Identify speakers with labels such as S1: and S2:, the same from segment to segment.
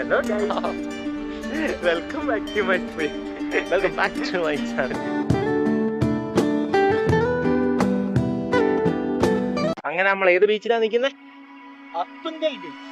S1: Hello guys. Welcome back to my channel. അങ്ങനെ നമ്മൾ ഏത് ബീച്ചിലാ നിൽക്കുന്നത്? അത്തുങ്കൽ ബീച്ച്.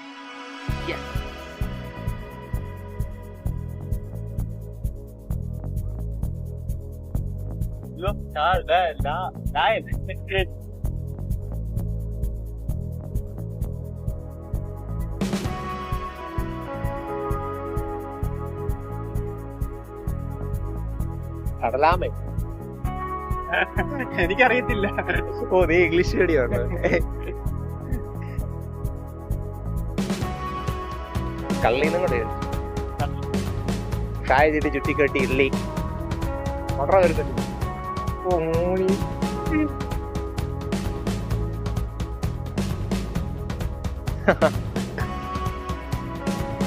S1: കടലാമേ എനിക്കറിയത്തില്ല. ഓ നീ ഇംഗ്ലീഷ് മീഡിയമാണ്. കള്ളിന്നും കൂടെ ചായ ചെയ്ത് ചുറ്റിക്കെട്ടി ഇല്ലി ഓർഡർ വരുന്നുണ്ട്. ഓ മൂളി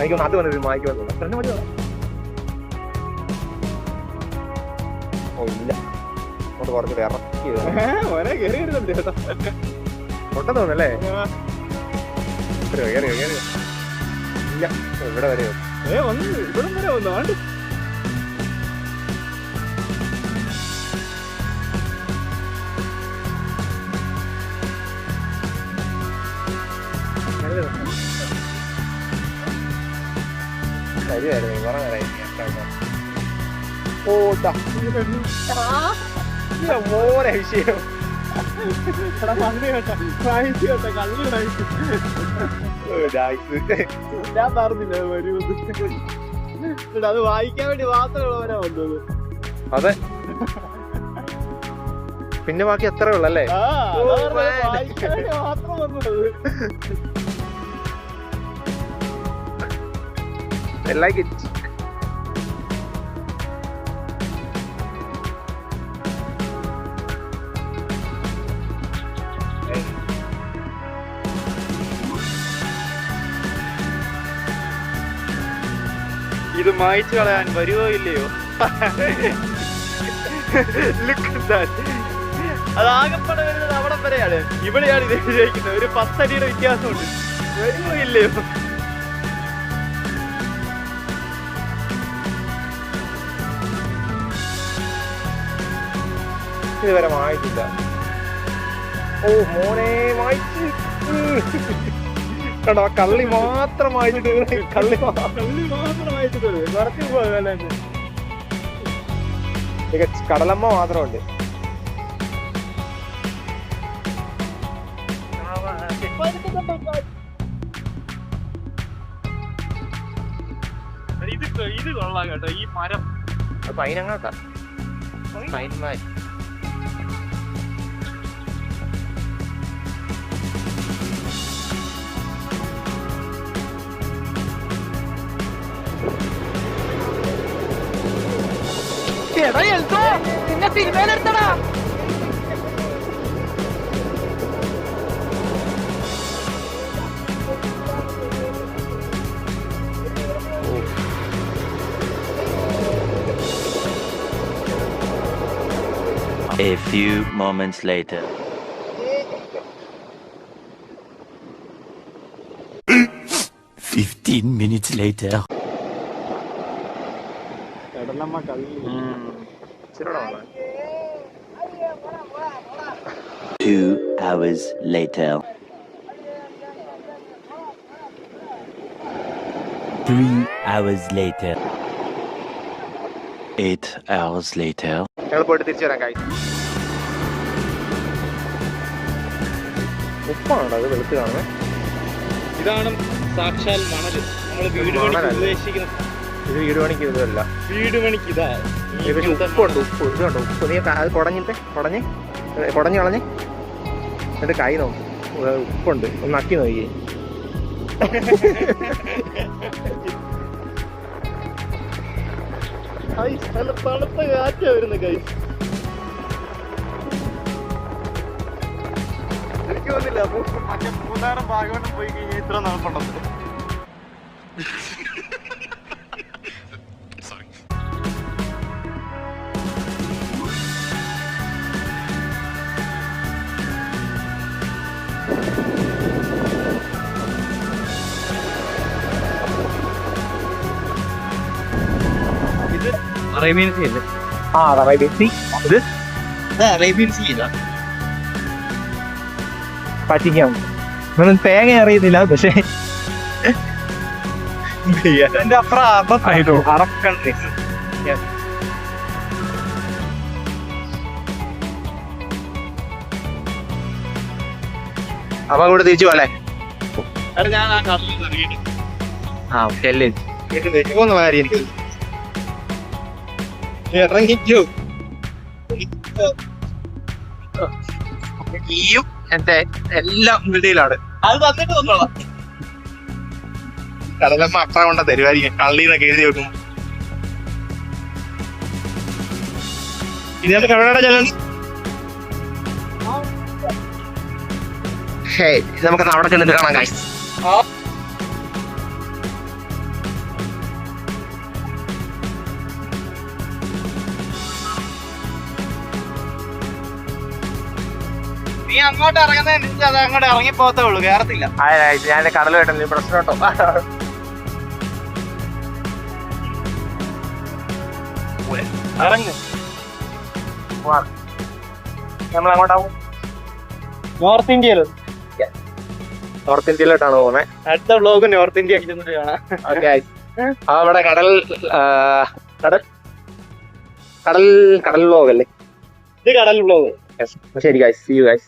S1: എനിക്കൊന്ന് അത് വന്നത് മായ്ക്ക് വന്നില്ല. ഫ്രണ്ട് മതി. ഓ ഇല്ല അങ്ങോട്ട് കുറച്ച് ഇറക്കി പൊട്ടെന്ന് തോന്നല്ലേ? കയറിയോ ഇല്ല ഇവിടെ വരെയോ വന്നു ഇവിടം വരെ വന്നു. ആണ്ട് ശരിയായിരുന്നു കുറെ നേരം. മോനെ വിഷയം ഞാൻ പറഞ്ഞില്ല വരൂ. അത് വായിക്കാൻ വേണ്ടി മാത്രമുള്ളവരാ വന്നത്. അതെ പിന്നെ ബാക്കി എത്ര ഉള്ളല്ലേ? മാത്രം വന്നത് I like it. ഇത് മായ്ച്ചു കളയാൻ വരുവോ ഇല്ലയോ? അതാകപ്പെടെ വരുന്നത് അവിടം വരെയാണ്. ഇവിടെയാണ് ഇത് വിജയിക്കുന്നത്. ഒരു 10 അടിയുടെ വ്യത്യാസമുണ്ട്. വരുവോ ഇല്ലയോ? ഇതുവരെ മായിട്ടില്ല. ഓ മോനെ മായിച്ച് കണ്ടോ? കള്ളി മാത്രം മായിച്ചിട്ട് കള്ളി മാത്രം മായിച്ചിട്ട് കുറച്ച് പോകല്ലേ. കടലമ്മ മാത്രമുണ്ട്. ഇത് കൊള്ളാം കേട്ടോ ഈ മരം. പൈനങ്ങാട്ടാ പൈന്മാർ. നിന്നെ സിനിമയിലെടുത്തടാ.
S2: A few moments later. 15 minutes later. 2 hours later. 3 hours later. 8 hours later.
S1: ഞങ്ങൾ പോയിട്ട് തിരിച്ചു വരാം. കായ് ഉപ്പാണോ അത് വെളുത്ത് കാണുന്നത്? ഇതാണ് സാക്ഷാൽ മണല്. നമ്മൾ വീട് പണിക്ക് ഉദ്ദേശിക്കുന്നത്. ഇത് വീട് പണിക്ക് ഇതല്ല. വീട് പണിക്ക് ഇതാ. ഉപ്പുണ്ട്. ഉപ്പ് ഇത് കണ്ടോ? ഉപ്പ് നീ അത് കുടഞ്ഞ് കളഞ്ഞ് എന്നിട്ട് കൈ നോക്കും. ഉപ്പുണ്ട്. ഒന്ന് നക്കി നോക്കിയേ. നല്ല തണുത്ത കാറ്റാ വരുന്ന കൈ. എനിക്ക് തോന്നില്ല മൂന്നാറും ഭാഗവണ്ണം പോയി കഴിഞ്ഞാൽ ഇത്ര തണുപ്പുണ്ടെന്ന്.
S3: അറേബ്യൻ സീ അല്ലേ?
S1: ആ അറേബ്യൻ സീ. ഇത്
S3: അറേബ്യൻ സീ ഇല്ല.
S1: പറ്റിക്കാം. ഒന്നും തേങ്ങ അറിയത്തില്ല, പക്ഷേ
S3: എന്റെ അപ്പുറം അറബ് കൺട്രീസ്.
S1: അപ്പൊ അങ്ങോട്ട് തിരിച്ചു പോലെ.
S3: ഞാൻ ആ കടലിൽ ഇറങ്ങിയിട്ട്
S1: ആ ചെല്ല്
S3: പോകുന്ന മാതിരി എനിക്ക് ഇറങ്ങിക്കോ.
S1: ഈയും എന്റെ എല്ലാം വീട്ടിലാണ്.
S3: അത് തന്നിട്ട് തന്നോളാം.
S1: കടലമ്മ അപ്പ കൊണ്ട തരുമായിരിക്കും കള്ളിന്നൊക്കെ എഴുതി വെക്കും. ഇനി നമുക്ക് എവിടെ ചെല്ലണം? നമുക്ക് അവിടെ ചെന്നിട്ട് കാണാം guys.
S3: നീ അങ്ങോട്ട് ഇറങ്ങുന്നതിനനുസരിച്ച് അത് അങ്ങോട്ട് ഇറങ്ങി പോകത്തേ ഉള്ളൂ, കേറത്തില്ല.
S1: ഞാൻ കടൽ കേട്ടോ പ്രശ്നം കേട്ടോ.
S3: ഇറങ്ങ്.
S1: നമ്മൾ അങ്ങോട്ടാവും.
S3: നോർത്ത് ഇന്ത്യയില്
S1: നോർത്ത് ഇന്ത്യയിലോട്ടാണ് പോകുന്നത്.
S3: അടുത്ത വ്ലോഗ് നോർത്ത് ഇന്ത്യ ചെന്നിട്ട് കാണാം.
S1: ഓക്കെ. അവിടെ കടൽ കടൽ കടൽ വ്ലോഗ് അല്ലേ?
S3: ഇത് കടൽ വ്ലോഗ്.
S1: ശരി ഗൈസ്, see you guys.